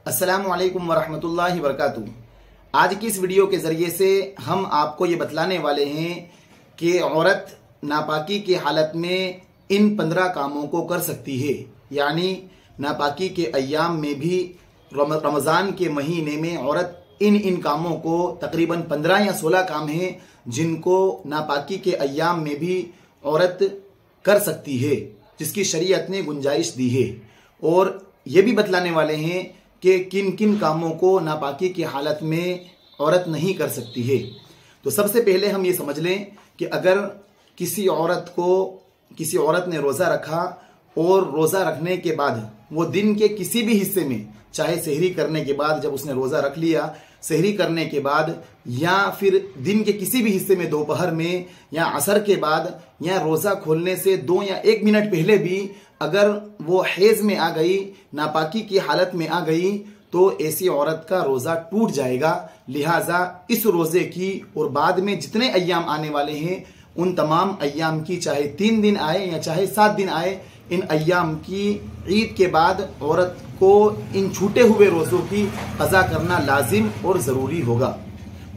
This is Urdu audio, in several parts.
السلام علیکم ورحمۃ اللہ وبرکاتہ۔ آج کی اس ویڈیو کے ذریعے سے ہم آپ کو یہ بتلانے والے ہیں کہ عورت ناپاکی کی حالت میں ان 15 کاموں کو کر سکتی ہے، یعنی ناپاکی کے ایام میں بھی رمضان کے مہینے میں عورت ان کاموں کو تقریباً 15 یا 16 کام ہیں جن کو ناپاکی کے ایام میں بھی عورت کر سکتی ہے، جس کی شریعت نے گنجائش دی ہے، اور یہ بھی بتلانے والے ہیں کہ کن کن کاموں کو ناپاکی کی حالت میں عورت نہیں کر سکتی ہے۔ تو سب سے پہلے ہم یہ سمجھ لیں کہ اگر کسی عورت نے روزہ رکھا اور روزہ رکھنے کے بعد وہ دن کے کسی بھی حصے میں، چاہے سحری کرنے کے بعد جب اس نے روزہ رکھ لیا، سحری کرنے کے بعد، یا پھر دن کے کسی بھی حصے میں دوپہر میں یا عصر کے بعد یا روزہ کھولنے سے 2 یا 1 منٹ پہلے بھی اگر وہ حیض میں آ گئی، ناپاکی کی حالت میں آ گئی، تو ایسی عورت کا روزہ ٹوٹ جائے گا۔ لہٰذا اس روزے کی اور بعد میں جتنے ایام آنے والے ہیں ان تمام ایام کی، چاہے 3 دن آئے یا چاہے 7 دن آئے، ان ایام کی عید کے بعد عورت کو ان چھوٹے ہوئے روزوں کی قضا کرنا لازم اور ضروری ہوگا۔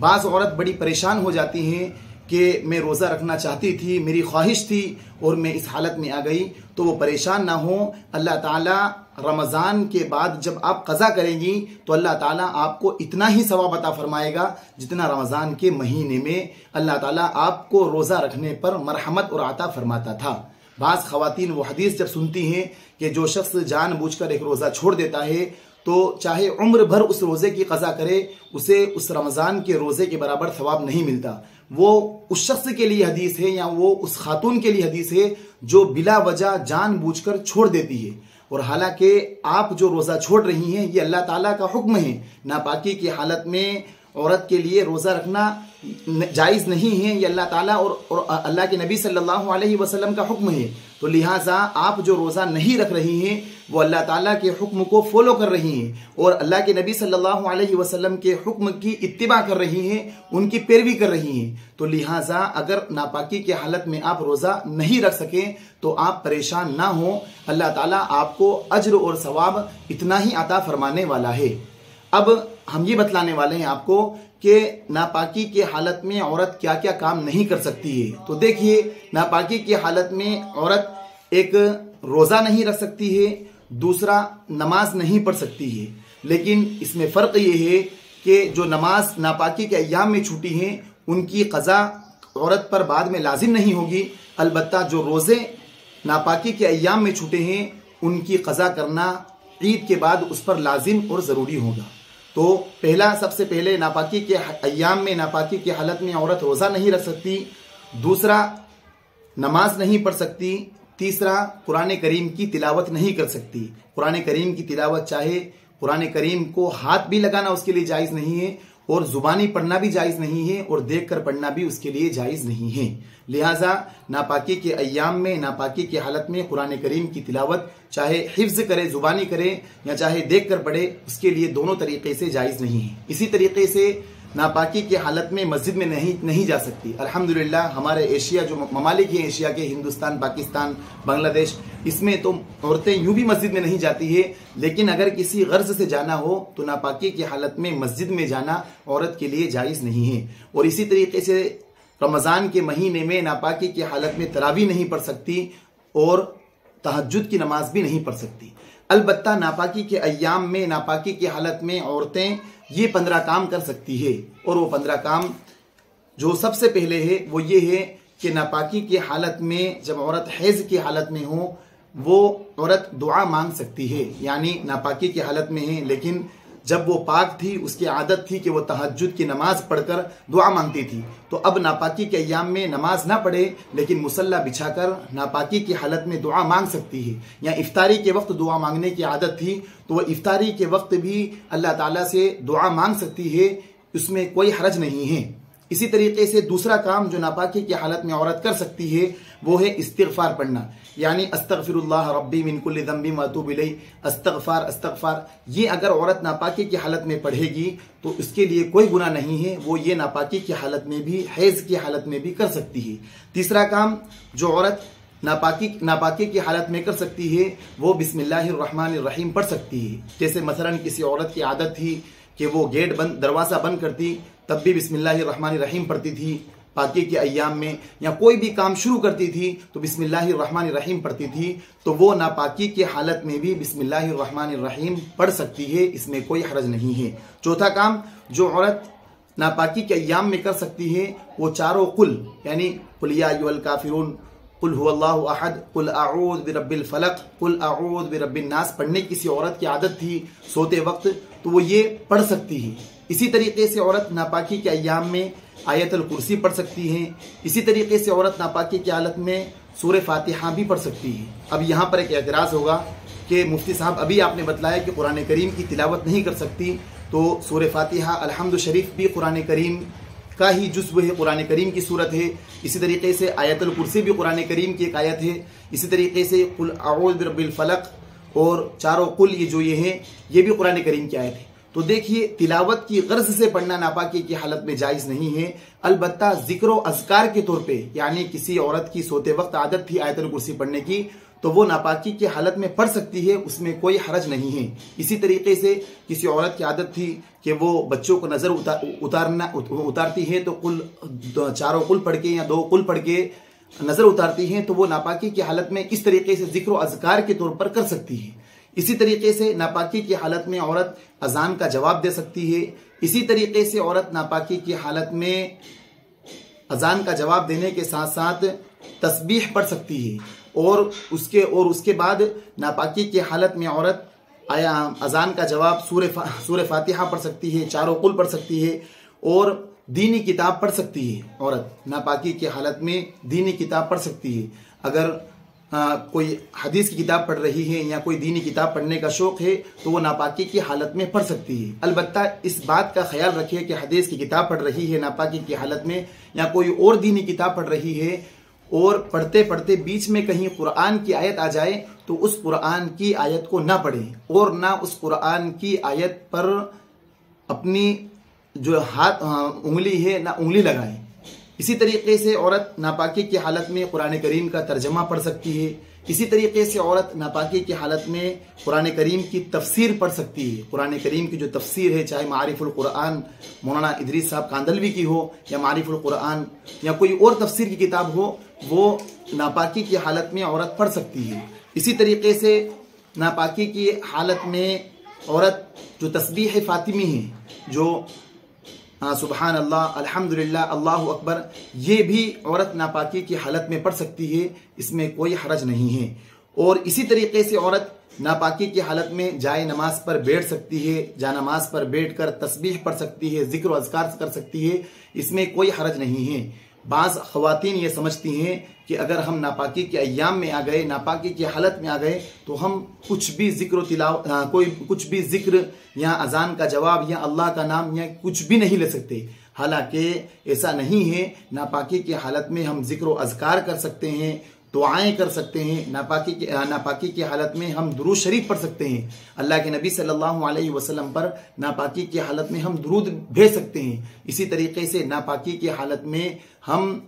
بعض عورت بڑی پریشان ہو جاتی ہیں کہ میں روزہ رکھنا چاہتی تھی، میری خواہش تھی اور میں اس حالت میں آ گئی، تو وہ پریشان نہ ہوں۔ اللہ تعالیٰ رمضان کے بعد جب آپ قضا کریں گی تو اللہ تعالیٰ آپ کو اتنا ہی ثواب عطا فرمائے گا جتنا رمضان کے مہینے میں اللہ تعالیٰ آپ کو روزہ رکھنے پر مرحمت اور عطا فرماتا تھا۔ بعض خواتین وہ حدیث جب سنتی ہیں کہ جو شخص جان بوجھ کر ایک روزہ چھوڑ دیتا ہے تو چاہے عمر بھر اس روزے کی قضا کرے، اسے اس رمضان کے روزے کے برابر ثواب نہیں ملتا۔ وہ اس شخص کے لیے حدیث ہے یا وہ اس خاتون کے لیے حدیث ہے جو بلا وجہ جان بوجھ کر چھوڑ دیتی ہے، اور حالانکہ آپ جو روزہ چھوڑ رہی ہیں یہ اللہ تعالیٰ کا حکم ہے۔ ناپاکی کی حالت میں عورت کے لیے روزہ رکھنا جائز نہیں ہے، یہ اللہ تعالیٰ اور اللہ کے نبی صلی اللہ علیہ وسلم کا حکم ہے۔ تو لہٰذا آپ جو روزہ نہیں رکھ رہی ہیں وہ اللہ تعالیٰ کے حکم کو فالو کر رہی ہیں اور اللہ کے نبی صلی اللہ علیہ وسلم کے حکم کی اتباع کر رہی ہیں، ان کی پیروی کر رہی ہیں۔ تو لہٰذا اگر ناپاکی کی حالت میں آپ روزہ نہیں رکھ سکیں تو آپ پریشان نہ ہوں، اللہ تعالیٰ آپ کو اجر اور ثواب اتنا ہی عطا فرمانے والا ہے۔ اب ہم یہ بتلانے والے ہیں آپ کو کہ ناپاکی کی حالت میں عورت کیا کیا کام نہیں کر سکتی ہے۔ تو دیکھیے، ناپاکی کی حالت میں عورت ایک روزہ نہیں رکھ سکتی ہے، دوسرا نماز نہیں پڑھ سکتی ہے، لیکن اس میں فرق یہ ہے کہ جو نماز ناپاکی کے ایام میں چھوٹی ہیں ان کی قضا عورت پر بعد میں لازم نہیں ہوگی، البتہ جو روزے ناپاکی کے ایام میں چھوٹے ہیں ان کی قضا کرنا عید کے بعد اس پر لازم اور ضروری ہوگا۔ تو سب سے پہلے ناپاکی کے ایام میں ناپاکی کی حالت میں عورت روزہ نہیں رکھ سکتی، دوسرا نماز نہیں پڑھ سکتی، تیسرا قرآن کریم کی تلاوت نہیں کر سکتی۔ قرآن کریم کی تلاوت، چاہے قرآن کریم کو ہاتھ بھی لگانا اس کے لیے جائز نہیں ہے، اور زبانی پڑھنا بھی جائز نہیں ہے، اور دیکھ کر پڑھنا بھی اس کے لیے جائز نہیں ہے۔ لہٰذا ناپاکی کے ایام میں ناپاکی کی حالت میں قرآن کریم کی تلاوت چاہے حفظ کرے، زبانی کرے، یا چاہے دیکھ کر پڑھے، اس کے لیے دونوں طریقے سے جائز نہیں ہے۔ اسی طریقے سے ناپاکی کی حالت میں مسجد میں نہیں جا سکتی۔ الحمدللہ ہمارے ایشیا جو ممالک ہیں، ایشیا کے ہندوستان، پاکستان، بنگلہ دیش، اس میں تو عورتیں یوں بھی مسجد میں نہیں جاتی ہے، لیکن اگر کسی غرض سے جانا ہو تو ناپاکی کی حالت میں مسجد میں جانا عورت کے لیے جائز نہیں ہے۔ اور اسی طریقے سے رمضان کے مہینے میں ناپاکی کی حالت میں تراویح نہیں پڑھ سکتی اور تہجد کی نماز بھی نہیں پڑھ سکتی۔ البتہ ناپاکی کے ایام میں ناپاکی کی حالت میں عورتیں یہ 15 کام کر سکتی ہے، اور وہ 15 کام جو سب سے پہلے ہے وہ یہ ہے کہ ناپاکی کی حالت میں جب عورت حیض کی حالت میں ہو وہ عورت دعا مانگ سکتی ہے، یعنی ناپاکی کی حالت میں ہے لیکن جب وہ پاک تھی، اس کی عادت تھی کہ وہ تہجد کی نماز پڑھ کر دعا مانگتی تھی، تو اب ناپاکی کے ایام میں نماز نہ پڑھے لیکن مصلی بچھا کر ناپاکی کی حالت میں دعا مانگ سکتی ہے، یا افطاری کے وقت دعا مانگنے کی عادت تھی تو وہ افطاری کے وقت بھی اللہ تعالیٰ سے دعا مانگ سکتی ہے، اس میں کوئی حرج نہیں ہے۔ اسی طریقے سے دوسرا کام جو ناپاکی کی حالت میں عورت کر سکتی ہے وہ ہے استغفار پڑھنا، یعنی استغفر اللہ ربی من کل ذنب واتوب الیہ، استغفار۔ یہ اگر عورت ناپاکی کی حالت میں پڑھے گی تو اس کے لیے کوئی گناہ نہیں ہے، وہ یہ ناپاکی کی حالت میں بھی، حیض کی حالت میں بھی کر سکتی ہے۔ تیسرا کام جو عورت ناپاکی کی حالت میں کر سکتی ہے وہ بسم اللہ الرحمن الرحیم پڑھ سکتی ہے. جیسے مثلا کسی عورت کی عادت تھی کہ وہ دروازہ بند کرتی تب بھی بسم اللہ الرحمن الرحیم پڑھتی تھی پاکی کے ایام میں، یا کوئی بھی کام شروع کرتی تھی تو بسم اللہ الرحمن الرحیم پڑھتی تھی، تو وہ ناپاکی کی حالت میں بھی بسم اللہ الرحمن الرحیم پڑھ سکتی ہے، اس میں کوئی حرج نہیں ہے. چوتھا کام جو عورت ناپاکی کے ایام میں کر سکتی ہے وہ چاروں قل، یعنی قل یا ایھا الکافرون، قل هو اللہ احد، قل اعوذ برب الفلق، قل اعوذ برب الناس پڑھنے کسی عورت کی عادت تھی سوتے وقت تو وہ یہ پڑھ سکتی ہے. اسی طریقے سے عورت ناپاکی کے ایام میں آیت الکرسی پڑھ سکتی ہے. اسی طریقے سے عورت ناپاکی کی حالت میں سورہ فاتحہ بھی پڑھ سکتی ہے. اب یہاں پر ایک اعتراض ہوگا کہ مفتی صاحب ابھی آپ نے بتلایا کہ قرآن کریم کی تلاوت نہیں کر سکتی، تو سورہ فاتحہ الحمد شریف بھی قرآن کریم کا ہی جزو ہے، قرآن کریم کی صورت ہے. اسی طریقے سے آیت الکرسی بھی قرآن کریم کی ایک آیت ہے. اسی طریقے سے قل اعوذ برب الفلق اور چاروں قل یہ ہیں یہ بھی قرآن کریم کی آیت ہے. تو دیکھیے تلاوت کی غرض سے پڑھنا ناپاکی کی حالت میں جائز نہیں ہے. البتہ ذکر و اذکار کے طور پہ، یعنی کسی عورت کی سوتے وقت عادت تھی آیت الکرسی پڑھنے کی تو وہ ناپاکی کی حالت میں پڑھ سکتی ہے، اس میں کوئی حرج نہیں ہے. اسی طریقے سے کسی عورت کی عادت تھی کہ وہ بچوں کو نظر اتارتی ہے تو چاروں قل پڑھ کے یا 2 قل پڑھ کے نظر اتارتی ہیں تو وہ ناپاکی کی حالت میں اس طریقے سے ذکر و اذکار کے طور پر کر سکتی ہے. اسی طریقے سے ناپاکی کی حالت میں عورت اذان کا جواب دے سکتی ہے. اسی طریقے سے عورت ناپاکی کی حالت میں اذان کا جواب دینے کے ساتھ ساتھ تسبیح پڑھ سکتی ہے، اور اس کے بعد ناپاکی کی حالت میں عورت اذان کا جواب سورہ فاتحہ پڑھ سکتی ہے، چاروں قل پڑھ سکتی ہے، اور دینی کتاب پڑھ سکتی ہے. عورت ناپاکی کی حالت میں دینی کتاب پڑھ سکتی ہے. اگر کوئی حدیث کی کتاب پڑھ رہی ہے یا کوئی دینی کتاب پڑھنے کا شوق ہے تو وہ ناپاکی کی حالت میں پڑھ سکتی ہے. البتہ اس بات کا خیال رکھے کہ حدیث کی کتاب پڑھ رہی ہے ناپاکی کی حالت میں یا کوئی اور دینی کتاب پڑھ رہی ہے اور پڑھتے پڑھتے بیچ میں کہیں قرآن کی آیت آ جائے تو اس قرآن کی آیت کو نہ پڑھیں اور نہ اس قرآن کی آیت پر اپنی جو انگلی ہے نہ انگلی لگائیں. اسی طریقے سے عورت ناپاکی کی حالت میں قرآن کریم کا ترجمہ پڑھ سکتی ہے. اسی طریقے سے عورت ناپاکی کی حالت میں قرآن کریم کی تفسیر پڑھ سکتی ہے. قرآن کریم کی جو تفسیر ہے، چاہے معارف القرآن مولانا ادریس صاحب کاندلوی کی ہو یا معارف القرآن یا کوئی اور تفسیر کی کتاب ہو، وہ ناپاکی کی حالت میں عورت پڑھ سکتی ہے. اسی طریقے سے ناپاکی کی حالت میں عورت جو تسبیح فاطمی ہے، جو سبحان اللہ، الحمدللہ، اللہ اکبر، یہ بھی عورت ناپاکی کی حالت میں پڑھ سکتی ہے، اس میں کوئی حرج نہیں ہے. اور اسی طریقے سے عورت ناپاکی کی حالت میں جائے نماز پر بیٹھ سکتی ہے، جا نماز پر بیٹھ کر تسبیح پڑھ سکتی ہے، ذکر و اذکار کر سکتی ہے، اس میں کوئی حرج نہیں ہے. بعض خواتین یہ سمجھتی ہیں کہ اگر ہم ناپاکی کے ایام میں آ گئے، ناپاکی کی حالت میں آ گئے تو ہم کچھ بھی ذکر یا اذان کا جواب یا اللہ کا نام یا کچھ بھی نہیں لے سکتے. حالانکہ ایسا نہیں ہے. ناپاکی کی حالت میں ہم ذکر و اذکار کر سکتے ہیں، دعائیں کر سکتے ہیں. ناپاکی کی حالت میں ہم درود شریف پڑھ سکتے ہیں. اللہ کے نبی صلی اللہ علیہ وسلم پر ناپاکی کی حالت میں ہم درود بھیج سکتے ہیں. اسی طریقے سے ناپاکی کی حالت میں ہم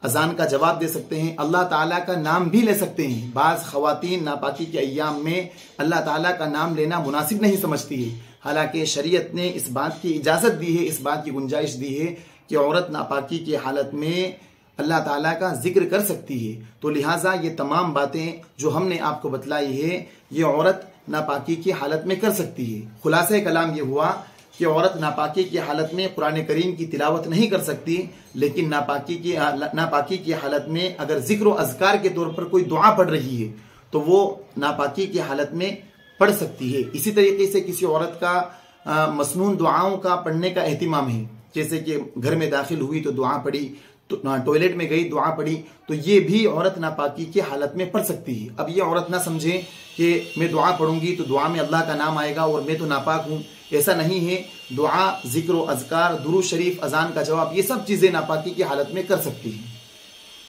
اذان کا جواب دے سکتے ہیں، اللہ تعالیٰ کا نام بھی لے سکتے ہیں. بعض خواتین ناپاکی کے ایام میں اللہ تعالیٰ کا نام لینا مناسب نہیں سمجھتی ہے، حالانکہ شریعت نے اس بات کی اجازت دی ہے، اس بات کی گنجائش دی ہے کہ عورت ناپاکی کی حالت میں اللہ تعالیٰ کا ذکر کر سکتی ہے. تو لہٰذا یہ تمام باتیں جو ہم نے آپ کو بتلائی ہے یہ عورت ناپاکی کی حالت میں کر سکتی ہے. خلاصہ کلام یہ ہوا کہ عورت ناپاکی کی حالت میں قرآن کریم کی تلاوت نہیں کر سکتی، لیکن ناپاکی کی حالت میں اگر ذکر و اذکار کے طور پر کوئی دعا پڑھ رہی ہے تو وہ ناپاکی کی حالت میں پڑھ سکتی ہے. اسی طریقے سے کسی عورت کا مسنون دعاؤں کا پڑھنے کا اہتمام ہے، جیسے کہ گھر میں داخل ہوئی تو دعا پڑھی، ٹوائلٹ میں گئی دعا پڑھی، تو یہ بھی عورت ناپاکی کی حالت میں پڑھ سکتی ہے. اب یہ عورت نہ سمجھے کہ میں دعا پڑھوں گی تو دعا میں اللہ کا نام آئے گا اور میں تو ناپاک ہوں. ایسا نہیں ہے. دعا، ذکر و اذکار، درود شریف، اذان کا جواب، یہ سب چیزیں ناپاکی کی حالت میں کر سکتی ہیں.